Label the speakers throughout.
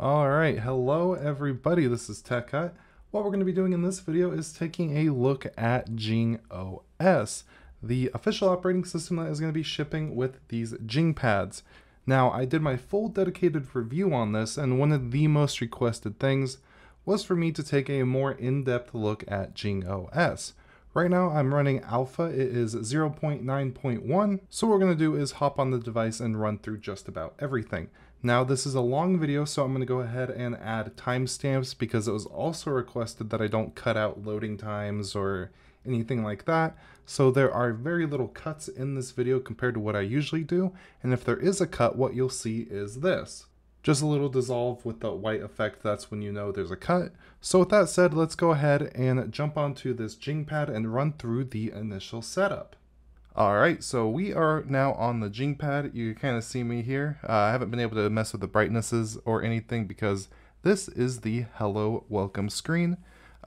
Speaker 1: Alright, hello everybody, this is Tech Hut. What we're going to be doing in this video is taking a look at JingOS, the official operating system that is going to be shipping with these JingPads. Now, I did my full dedicated review on this, and one of the most requested things was for me to take a more in-depth look at JingOS. Right now I'm running alpha, it is 0.9.1, so what we're going to do is hop on the device and run through just about everything. Now this is a long video, so I'm going to go ahead and add timestamps because it was also requested that I don't cut out loading times or anything like that. So there are very little cuts in this video compared to what I usually do, and if there is a cut, what you'll see is this. Just a little dissolve with the white effect, that's when you know there's a cut. So with that said, let's go ahead and jump onto this JingPad and run through the initial setup. Alright, so we are now on the JingPad. You can kind of see me here. I haven't been able to mess with the brightnesses or anything because this is the hello welcome screen.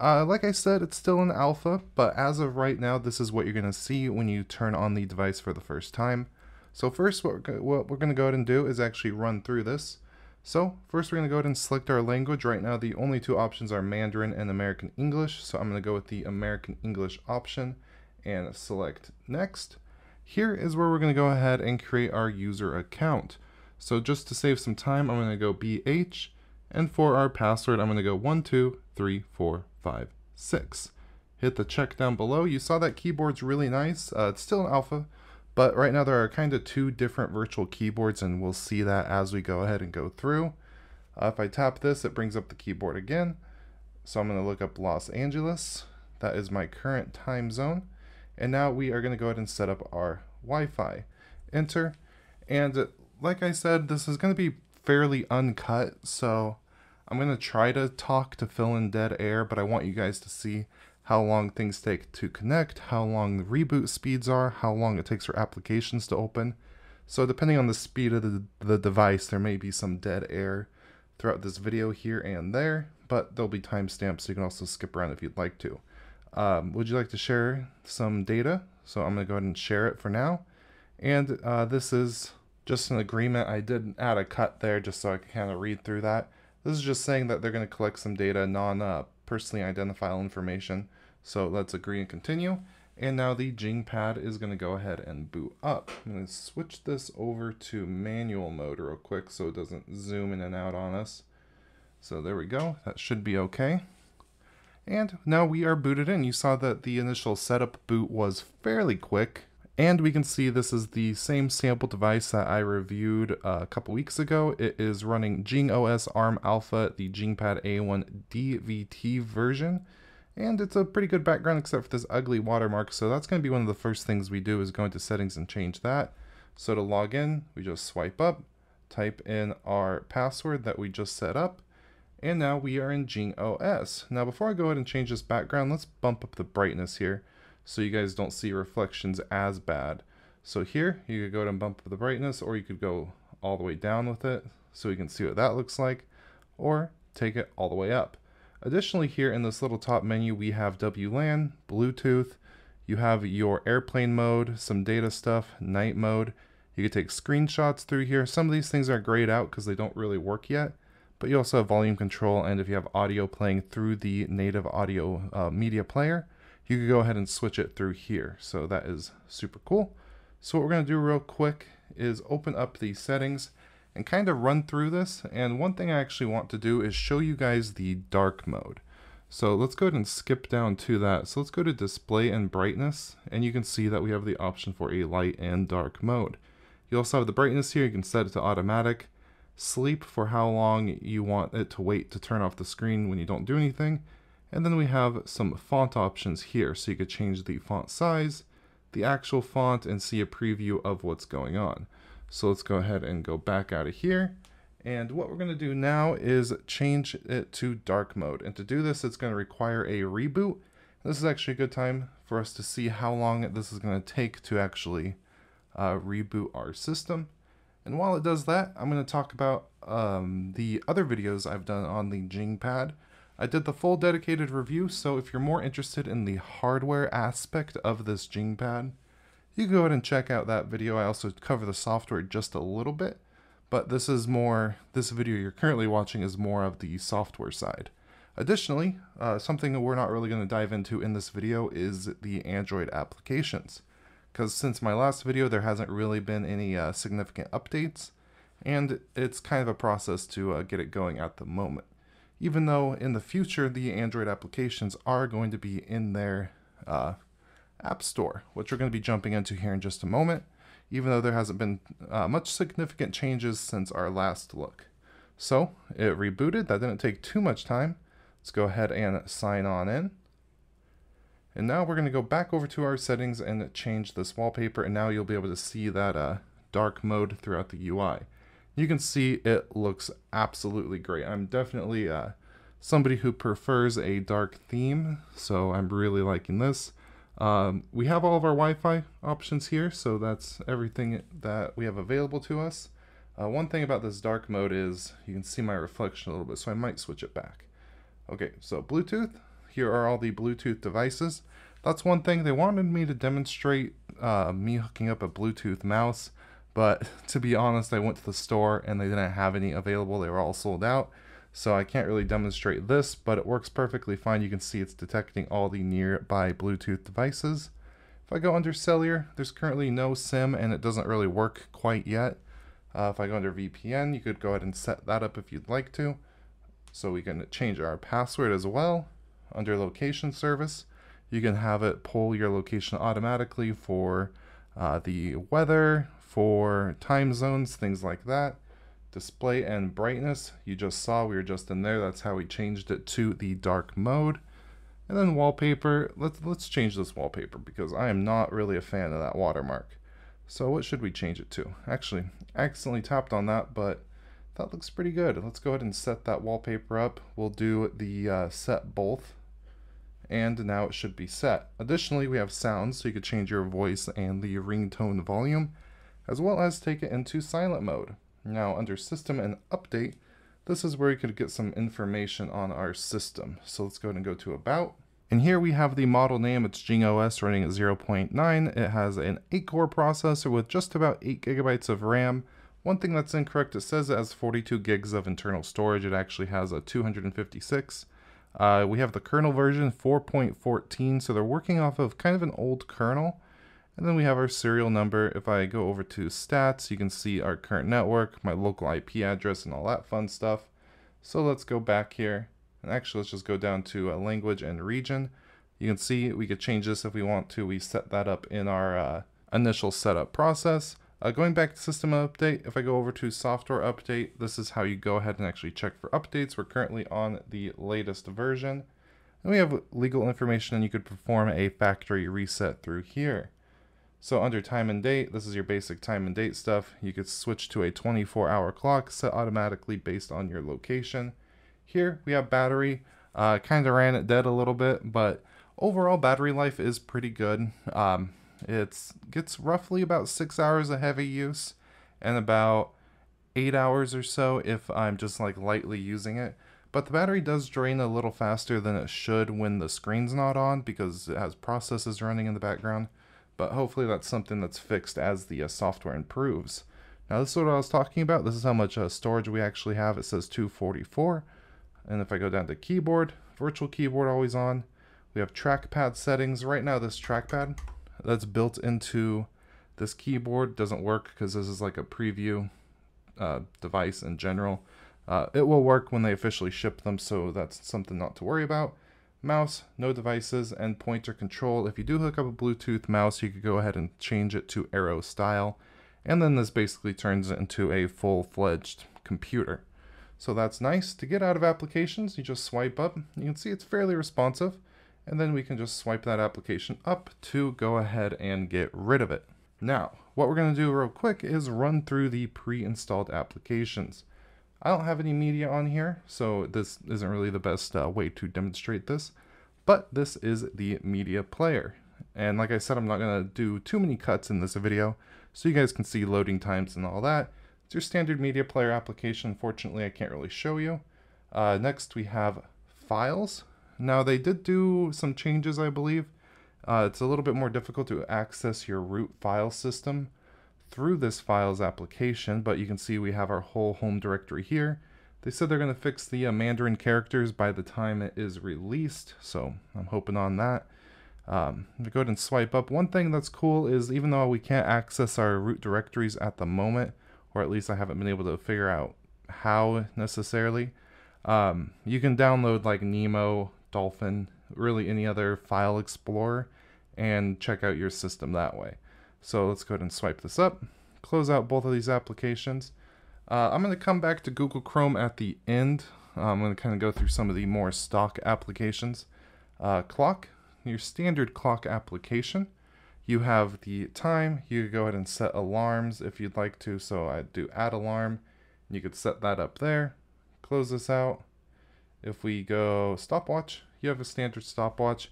Speaker 1: Like I said, it's still in alpha, but as of right now, this is what you're going to see when you turn on the device for the first time. So first, what we're going to go ahead and do is actually run through this. So first we're going to go ahead and select our language. Right now the only two options are Mandarin and American English, so I'm going to go with the American English option and select next. Here is where we're going to go ahead and create our user account. So just to save some time, I'm going to go BH, and for our password I'm going to go 12345 6. Hit the check down below. You saw that keyboard's really nice. It's still an alpha, but right now there are kind of two different virtual keyboards, and we'll see that as we go ahead and go through. If I tap this, it brings up the keyboard again. So I'm going to look up Los Angeles. That is my current time zone. And now we are going to go ahead and set up our Wi-Fi. Enter. And like I said, this is going to be fairly uncut, so I'm going to try to talk to fill in dead air, but I want you guys to see how long things take to connect, how long the reboot speeds are, how long it takes for applications to open. So depending on the speed of the device, there may be some dead air throughout this video here and there, but there'll be timestamps so you can also skip around if you'd like to. Would you like to share some data? So I'm going to go ahead and share it for now. And this is just an agreement. I did add a cut there just so I can kind of read through that. This is just saying that they're going to collect some data, non-personally identifiable information. So let's agree and continue. And now the JingPad is going to go ahead and boot up. I'm going to switch this over to manual mode real quick so it doesn't zoom in and out on us. So there we go. That should be okay. And now we are booted in. You saw that the initial setup boot was fairly quick. And we can see this is the same sample device that I reviewed a couple weeks ago. It is running JingOS ARM Alpha, the JingPad A1 DVT version. And it's a pretty good background except for this ugly watermark. So that's going to be one of the first things we do is go into settings and change that. So to log in, we just swipe up, type in our password that we just set up. And now we are in JingOS. Now before I go ahead and change this background, let's bump up the brightness here so you guys don't see reflections as bad. So here, you could go ahead and bump up the brightness, or you could go all the way down with it so you can see what that looks like, or take it all the way up. Additionally, here in this little top menu, we have WLAN, Bluetooth, you have your airplane mode, some data stuff, night mode. You can take screenshots through here. Some of these things are grayed out because they don't really work yet. But you also have volume control, and if you have audio playing through the native audio media player, you can go ahead and switch it through here. So that is super cool. So what we're going to do real quick is open up the settings and kind of run through this. And one thing I actually want to do is show you guys the dark mode. So let's go ahead and skip down to that. So let's go to display and brightness, and you can see that we have the option for a light and dark mode. You also have the brightness here. You can set it to automatic. Sleep for how long you want it to wait to turn off the screen when you don't do anything. And then we have some font options here, so you could change the font size, the actual font, and see a preview of what's going on. So let's go ahead and go back out of here. And what we're going to do now is change it to dark mode. And to do this, it's going to require a reboot. This is actually a good time for us to see how long this is going to take to actually reboot our system. And while it does that, I'm going to talk about the other videos I've done on the JingPad. I did the full dedicated review, so if you're more interested in the hardware aspect of this JingPad, you can go ahead and check out that video. I also cover the software just a little bit, but this video you're currently watching is more of the software side. Additionally, something that we're not really going to dive into in this video is the Android applications, because since my last video there hasn't really been any significant updates, and it's kind of a process to get it going at the moment. Even though in the future the Android applications are going to be in their App Store, which we're going to be jumping into here in just a moment, even though there hasn't been much significant changes since our last look. So it rebooted. That didn't take too much time. Let's go ahead and sign on in. And now we're going to go back over to our settings and change this wallpaper, and now you'll be able to see that dark mode throughout the UI. You can see it looks absolutely great. I'm definitely somebody who prefers a dark theme, so I'm really liking this. We have all of our Wi-Fi options here, so that's everything that we have available to us. One thing about this dark mode is you can see my reflection a little bit, so I might switch it back. Okay, so Bluetooth. Here are all the Bluetooth devices. That's one thing. They wanted me to demonstrate me hooking up a Bluetooth mouse, but to be honest, I went to the store and they didn't have any available. They were all sold out, so I can't really demonstrate this, but it works perfectly fine. You can see it's detecting all the nearby Bluetooth devices. If I go under cellular, there's currently no SIM and it doesn't really work quite yet. If I go under VPN, you could go ahead and set that up if you'd like to. So we can change our password as well. Under location service, you can have it pull your location automatically for the weather, for time zones, things like that. Display and brightness, you just saw, we were just in there. That's how we changed it to the dark mode. And then wallpaper, let's change this wallpaper because I am not really a fan of that watermark. So what should we change it to? Actually, I accidentally tapped on that, but that looks pretty good. Let's go ahead and set that wallpaper up. We'll do the set both, and now it should be set. Additionally, we have sounds, so you could change your voice and the ringtone volume, as well as take it into silent mode. Now under system and update, this is where you could get some information on our system. So let's go ahead and go to about. And here we have the model name. It's JingOS running at 0.9. It has an 8-core processor with just about 8 GB of RAM. One thing that's incorrect, it says it has 42 gigs of internal storage. It actually has a 256. We have the kernel version 4.14, so they're working off of kind of an old kernel. And then we have our serial number. If I go over to stats, you can see our current network, my local IP address, and all that fun stuff. So let's go back here. And actually, let's just go down to language and region. You can see we could change this if we want to. We set that up in our initial setup process. Going back to system update, if I go over to software update, this is how you go ahead and actually check for updates. We're currently on the latest version. And we have legal information, and you could perform a factory reset through here. So under time and date, this is your basic time and date stuff. You could switch to a 24-hour clock set automatically based on your location. Here we have battery. Kind of ran it dead a little bit, but overall battery life is pretty good. It gets roughly about 6 hours of heavy use and about 8 hours or so if I'm just like lightly using it. But the battery does drain a little faster than it should when the screen's not on because it has processes running in the background. But hopefully that's something that's fixed as the software improves. Now this is what I was talking about. This is how much storage we actually have. It says 244. And if I go down to keyboard, virtual keyboard always on. We have trackpad settings. Right now this trackpad that's built into this keyboard doesn't work because this is like a preview device in general. It will work when they officially ship them, so that's something not to worry about. Mouse, no devices, and pointer control. If you do hook up a Bluetooth mouse, you could go ahead and change it to arrow style, and then this basically turns it into a full-fledged computer. So that's nice. To get out of applications, you just swipe up. You can see it's fairly responsive. And then we can just swipe that application up to go ahead and get rid of it. Now, what we're going to do real quick is run through the pre-installed applications. I don't have any media on here, so this isn't really the best way to demonstrate this, but this is the media player. And like I said, I'm not going to do too many cuts in this video, so you guys can see loading times and all that. It's your standard media player application. Unfortunately, I can't really show you. Next, we have files. Now they did do some changes, I believe. It's a little bit more difficult to access your root file system through this files application, but you can see we have our whole home directory here. They said they're going to fix the Mandarin characters by the time it is released, so I'm hoping on that. If we go ahead and swipe up, one thing that's cool is even though we can't access our root directories at the moment, or at least I haven't been able to figure out how necessarily, you can download like Nemo, Dolphin, really any other file explorer, and check out your system that way. So let's go ahead and swipe this up, close out both of these applications. I'm going to come back to Google Chrome at the end. I'm going to kind of go through some of the more stock applications. Clock, your standard clock application. You have the time. You go ahead and set alarms if you'd like to. So I do add alarm. You could set that up there. Close this out. If we go stopwatch, you have a standard stopwatch.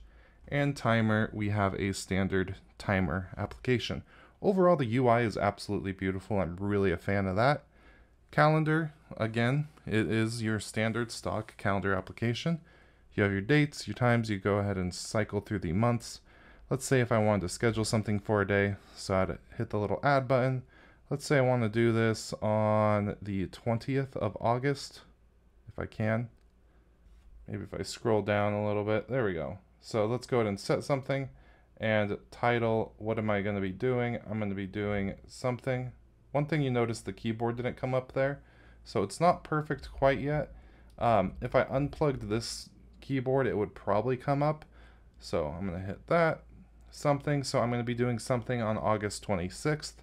Speaker 1: And timer, we have a standard timer application. Overall, the UI is absolutely beautiful. I'm really a fan of that. Calendar, again, it is your standard stock calendar application. You have your dates, your times, you go ahead and cycle through the months. Let's say if I wanted to schedule something for a day, so I'd hit the little add button. Let's say I want to do this on the 20th of August, if I can. Maybe if I scroll down a little bit, there we go. So let's go ahead and set something, and title, what am I going to be doing? I'm going to be doing something. One thing you notice, the keyboard didn't come up there, so it's not perfect quite yet. If I unplugged this keyboard, it would probably come up. So I'm going to hit that, something. So I'm going to be doing something on August 26th.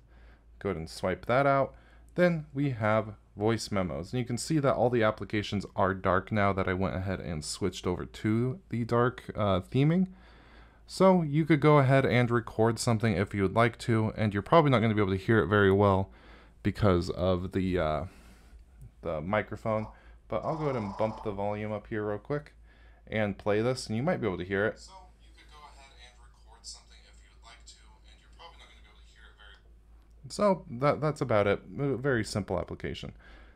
Speaker 1: Go ahead and swipe that out. Then we have voice memos. And you can see that all the applications are dark now that I went ahead and switched over to the dark theming. So you could go ahead and record something if you would like to, and you're probably not going to be able to hear it very well because of the microphone. But I'll go ahead and bump the volume up here real quick and play this, and you might be able to hear it. So you could go ahead and record something if you would like to, and you're probably not going to be able to hear it very well. So that's about it. A very simple application.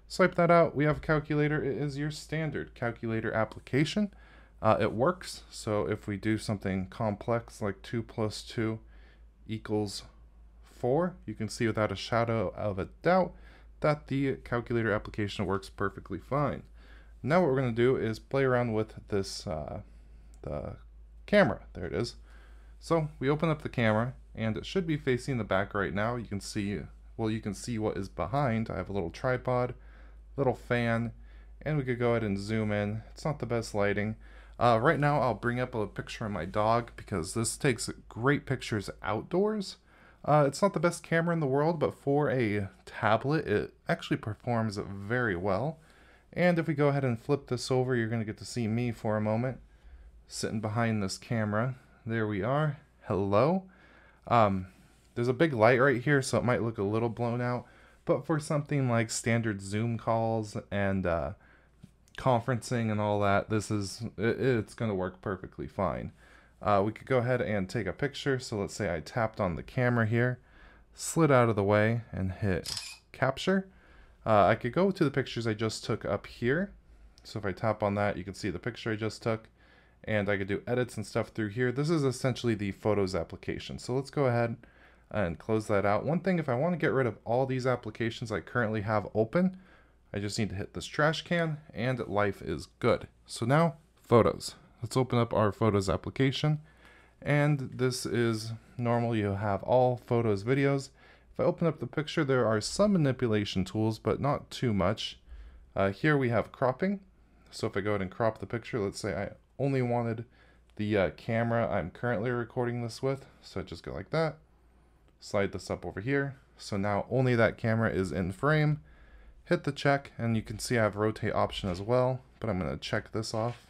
Speaker 1: Swipe that out. We have calculator. It is your standard calculator application. It works. So if we do something complex like 2 + 2 = 4, you can see without a shadow of a doubt that the calculator application works perfectly fine. Now what we're going to do is play around with this the camera. There it is. So we open up the camera, and it should be facing the back right now. You can see, well, you can see what is behind. I have a little tripod, little fan, and we could go ahead and zoom in. It's not the best lighting. Right now I'll bring up a picture of my dog because this takes great pictures outdoors. It's not the best camera in the world, but for a tablet it actually performs very well. And if we go ahead and flip this over, you're going to get to see me for a moment sitting behind this camera. There we are. Hello. There's a big light right here, so it might look a little blown out, but for something like standard Zoom calls and conferencing and all that, it's going to work perfectly fine. We could go ahead and take a picture. So let's say I tapped on the camera here, slid out of the way, and hit capture. I could go to the pictures I just took up here. So if I tap on that, you can see the picture I just took, and I could do edits and stuff through here. This is essentially the Photos application. So let's go ahead and close that out. One thing, if I want to get rid of all these applications I currently have open, I just need to hit this trash can, and life is good. So now, Photos. Let's open up our Photos application, and this is normal. You have all photos, videos. If I open up the picture, there are some manipulation tools, but not too much. Here we have cropping. So if I go ahead and crop the picture, let's say I only wanted the camera I'm currently recording this with. So I just go like that, slide this up over here. So now only that camera is in frame. Hit the check, and you can see I have rotate option as well, but I'm going to check this off.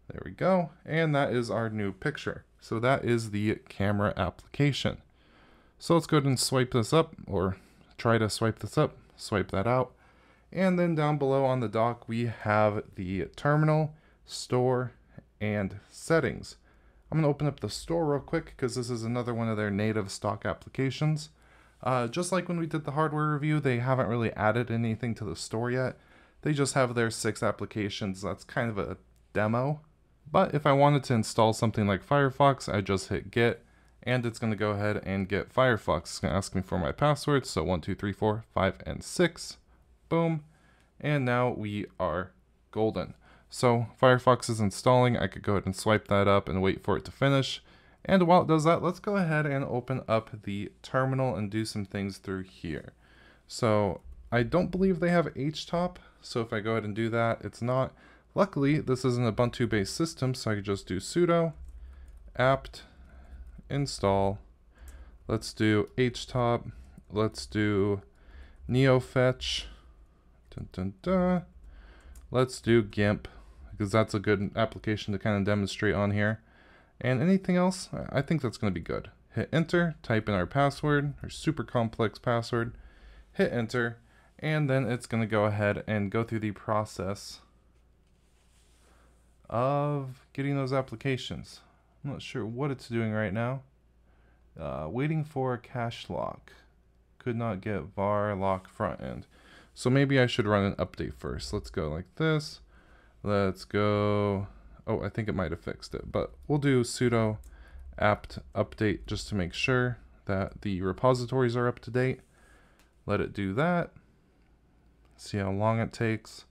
Speaker 1: There we go, and that is our new picture. So that is the camera application. So let's go ahead and swipe this up, or try to swipe this up, swipe that out. And then down below on the dock, we have the terminal, store, and settings. I'm going to open up the store real quick because this is another one of their native stock applications. Just like when we did the hardware review, they haven't really added anything to the store yet. They just have their 6 applications. That's kind of a demo. But if I wanted to install something like Firefox, I just hit get, and it's going to go ahead and get Firefox. It's going to ask me for my password, so 1, 2, 3, 4, 5, and 6. Boom. And now we are golden. So Firefox is installing. I could go ahead and swipe that up and wait for it to finish. And while it does that, let's go ahead and open up the terminal and do some things through here. So I don't believe they have htop. So if I go ahead and do that, it's not. Luckily, this is an Ubuntu-based system, so I could just do sudo apt install. Let's do htop. Let's do neofetch. Dun, dun, dun. Let's do GIMP, because that's a good application to kind of demonstrate on here. And anything else, I think that's going to be good. Hit enter, type in our password, our super complex password, hit enter, and then it's going to go ahead and go through the process of getting those applications. I'm not sure what it's doing right now. Waiting for cache lock. Could not get var lock front end. So maybe I should run an update first. Let's go like this. Let's go. Oh, I think it might have fixed it, but we'll do sudo apt update just to make sure that the repositories are up to date. Let it do that. See how long it takes.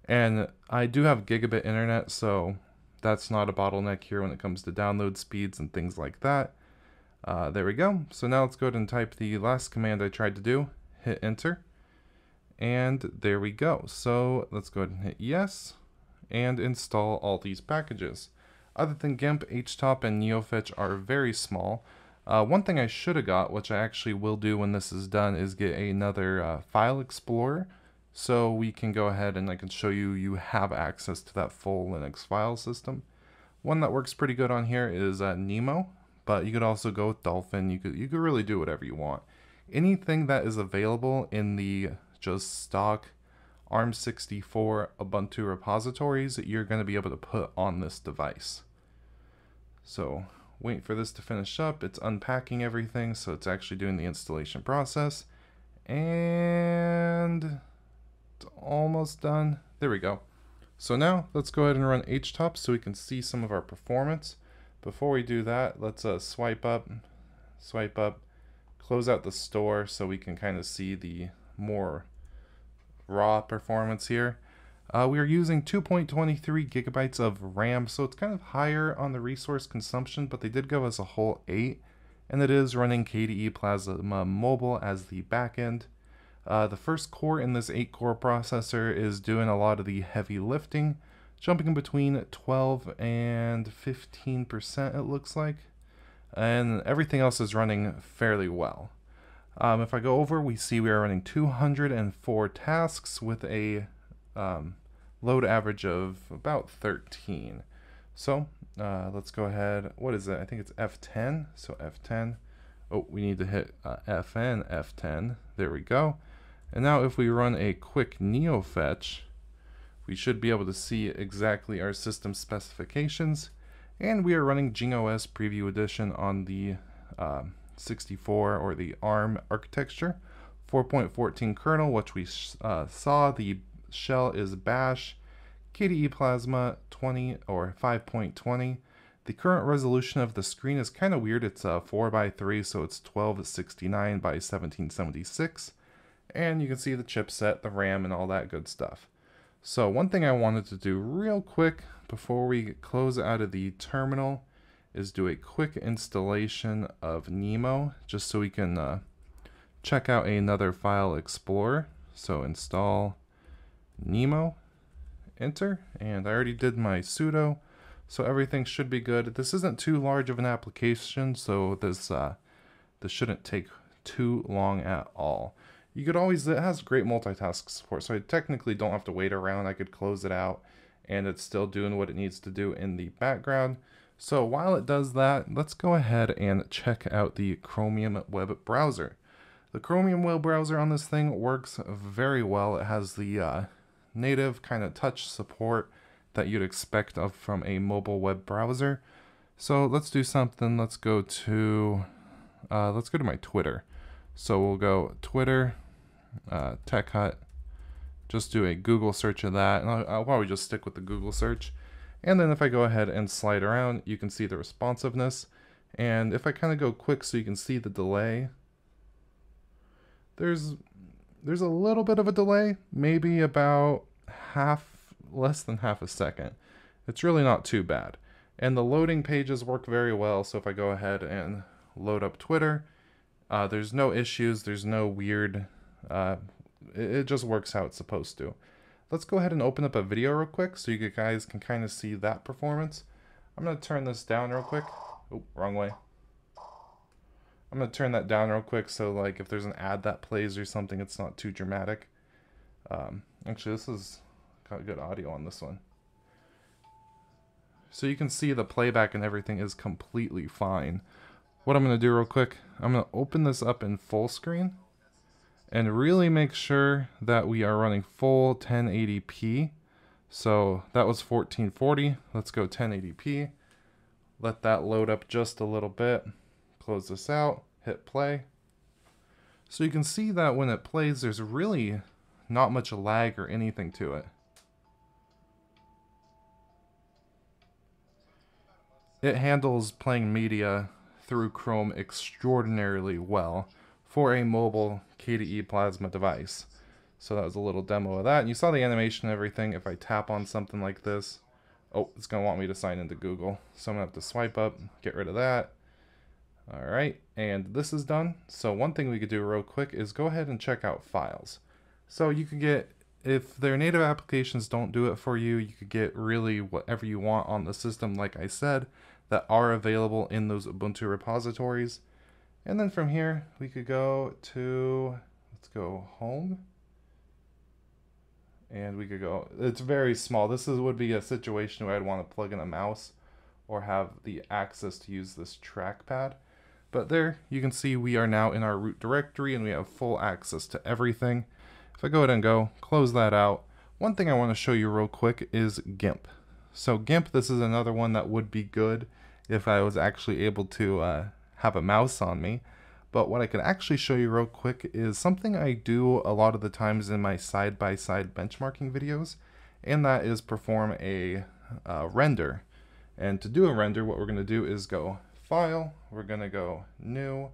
Speaker 1: And I do have gigabit internet, so that's not a bottleneck here when it comes to download speeds and things like that. There we go. So now let's go ahead and type the last command I tried to do. Hit enter. And there we go. So let's go ahead and hit yes and install all these packages. Other than GIMP, htop, and neofetch are very small. One thing I should have got, which I actually will do when this is done, is get another file explorer, so we can go ahead and I can show you have access to that full Linux file system. One that works pretty good on here is Nemo, but you could also go with Dolphin. You could really do whatever you want. Anything that is available in the just stock ARM64 Ubuntu repositories, you're going to be able to put on this device. So wait for this to finish up. It's unpacking everything, so it's actually doing the installation process. And it's almost done. There we go. So now let's go ahead and run htop so we can see some of our performance. Before we do that, let's swipe up, close out the store so we can kind of see the more raw performance here. We are using 2.23 gigabytes of RAM, so it's kind of higher on the resource consumption, but they did give us a whole 8, and it is running KDE Plasma Mobile as the backend. The first core in this 8-core processor is doing a lot of the heavy lifting, jumping in between 12 and 15% it looks like, and everything else is running fairly well. If I go over, we see we are running 204 tasks with a load average of about 13. So let's go ahead. What is it? I think it's F10. So F10. Oh, we need to hit FN F10. There we go. And now if we run a quick neofetch, we should be able to see exactly our system specifications. And we are running JingOS Preview Edition on the 64 or the ARM architecture, 4.14 kernel, which we saw. The shell is bash, KDE Plasma 20 or 5.20. The current resolution of the screen is kind of weird. It's 4:3, so it's 1269 by 1776. And you can see the chipset, the RAM, and all that good stuff. So one thing I wanted to do real quick before we close out of the terminal is do a quick installation of Nemo, just so we can check out another file explorer. So install Nemo, enter, and I already did my sudo, so everything should be good. This isn't too large of an application, so this shouldn't take too long at all. You could always, it has great multitask support, so I technically don't have to wait around. I could close it out and it's still doing what it needs to do in the background. So while it does that, let's go ahead and check out the Chromium web browser. The Chromium web browser on this thing works very well. It has the native kind of touch support that you'd expect from a mobile web browser. So let's do something. Let's go to my Twitter. So we'll go Twitter, Tech Hut. Just do a Google search of that, and I'll probably just stick with the Google search. And then if I go ahead and slide around, you can see the responsiveness. And if I kind of go quick so you can see the delay, there's a little bit of a delay, maybe about less than half a second. It's really not too bad. And the loading pages work very well, so if I go ahead and load up Twitter, there's no issues, there's no weird, it just works how it's supposed to. Let's go ahead and open up a video real quick so you guys can kind of see that performance. I'm going to turn this down real quick. Oh, wrong way. I'm going to turn that down real quick so like if there's an ad that plays or something, it's not too dramatic. Actually, this is got good audio on this one. So you can see the playback and everything is completely fine. What I'm going to do real quick, I'm going to open this up in full screen and really make sure that we are running full 1080p. So that was 1440. Let's go 1080p. Let that load up just a little bit. Close this out, hit play. So you can see that when it plays, there's really not much lag or anything to it. It handles playing media through Chrome extraordinarily well for a mobile KDE Plasma device. So that was a little demo of that. And you saw the animation and everything. If I tap on something like this, oh, it's going to want me to sign into Google. So I'm going to have to swipe up, get rid of that. All right, and this is done. So one thing we could do real quick is go ahead and check out files. So you could get, if their native applications don't do it for you, you could get really whatever you want on the system, like I said, that are available in those Ubuntu repositories. And then from here, we could go to, let's go home. And we could go, it's very small. This would be a situation where I'd want to plug in a mouse or have the access to use this trackpad. But there, you can see we are now in our root directory and we have full access to everything. If I go ahead and go, close that out. One thing I want to show you real quick is GIMP. So GIMP, this is another one that would be good if I was actually able to have a mouse on me. But what I can actually show you real quick is something I do a lot of the times in my side-by-side benchmarking videos, and that is perform a render. And to do a render, what we're going to do is go File, we're going to go New,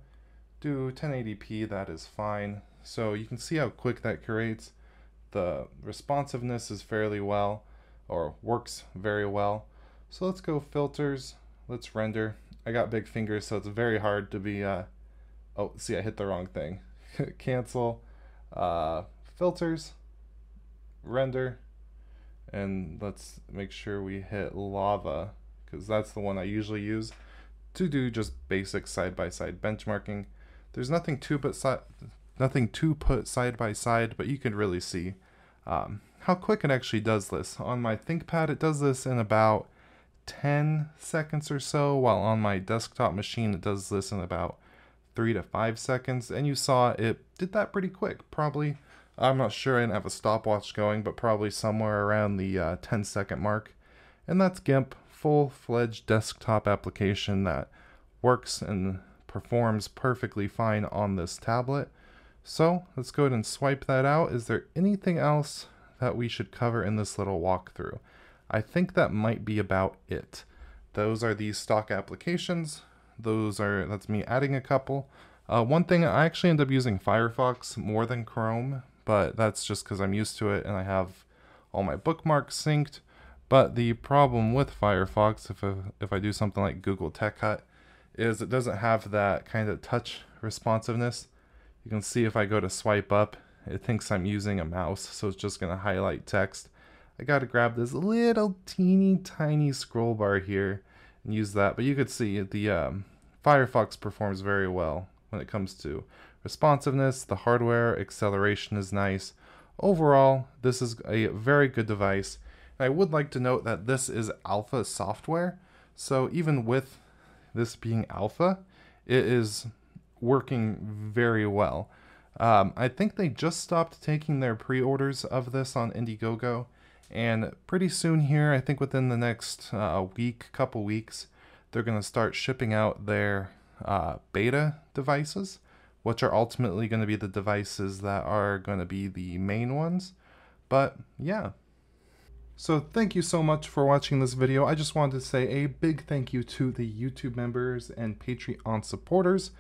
Speaker 1: do 1080p, that is fine. So you can see how quick that creates. The responsiveness is fairly well, or works very well. So let's go Filters, let's render. I got big fingers, so it's very hard to be, oh, see, I hit the wrong thing. Cancel, Filters, Render, and let's make sure we hit Lava, because that's the one I usually use to do just basic side-by-side benchmarking. There's nothing to put side by side, but you can really see how quick it actually does this. On my ThinkPad, it does this in about 10 seconds or so, while on my desktop machine, it does this in about 3 to 5 seconds. And you saw it did that pretty quick. Probably, I'm not sure, I didn't have a stopwatch going, but probably somewhere around the 10-second mark. And that's GIMP, full-fledged desktop application that works and performs perfectly fine on this tablet. So let's go ahead and swipe that out. Is there anything else that we should cover in this little walkthrough? I think that might be about it. Those are these stock applications. That's me adding a couple. One thing, I actually end up using Firefox more than Chrome, but that's just because I'm used to it and I have all my bookmarks synced. But the problem with Firefox, if I do something like Google Tech Hut, is it doesn't have that kind of touch responsiveness. You can see if I go to swipe up, it thinks I'm using a mouse, so it's just going to highlight text. I got to grab this little teeny tiny scroll bar here and use that. But you could see the Firefox performs very well when it comes to responsiveness. The hardware acceleration is nice. Overall, this is a very good device. And I would like to note that this is alpha software, so even with this being alpha, it is working very well. I think they just stopped taking their pre-orders of this on Indiegogo, and pretty soon here, I think within the next couple weeks, they're going to start shipping out their beta devices, which are ultimately going to be the devices that are going to be the main ones. But yeah. So thank you so much for watching this video. I just wanted to say a big thank you to the YouTube members and Patreon supporters.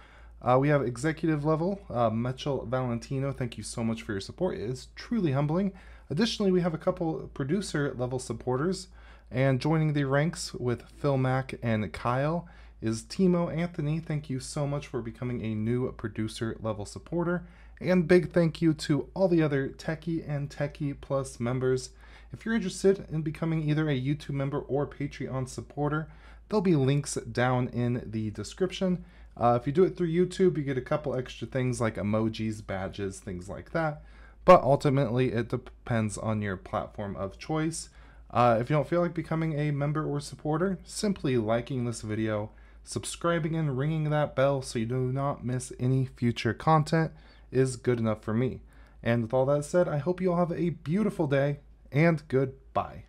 Speaker 1: We have executive level, Mitchell Valentino. Thank you so much for your support. It is truly humbling. Additionally, we have a couple producer level supporters, and joining the ranks with Phil Mack and Kyle is Timo Anthony. Thank you so much for becoming a new producer level supporter. And big thank you to all the other Techie and Techie Plus members. If you're interested in becoming either a YouTube member or Patreon supporter, there'll be links down in the description. If you do it through YouTube, you get a couple extra things like emojis, badges, things like that. But ultimately, it depends on your platform of choice. If you don't feel like becoming a member or supporter, simply liking this video, subscribing and ringing that bell so you do not miss any future content is good enough for me. And with all that said, I hope you all have a beautiful day, and goodbye.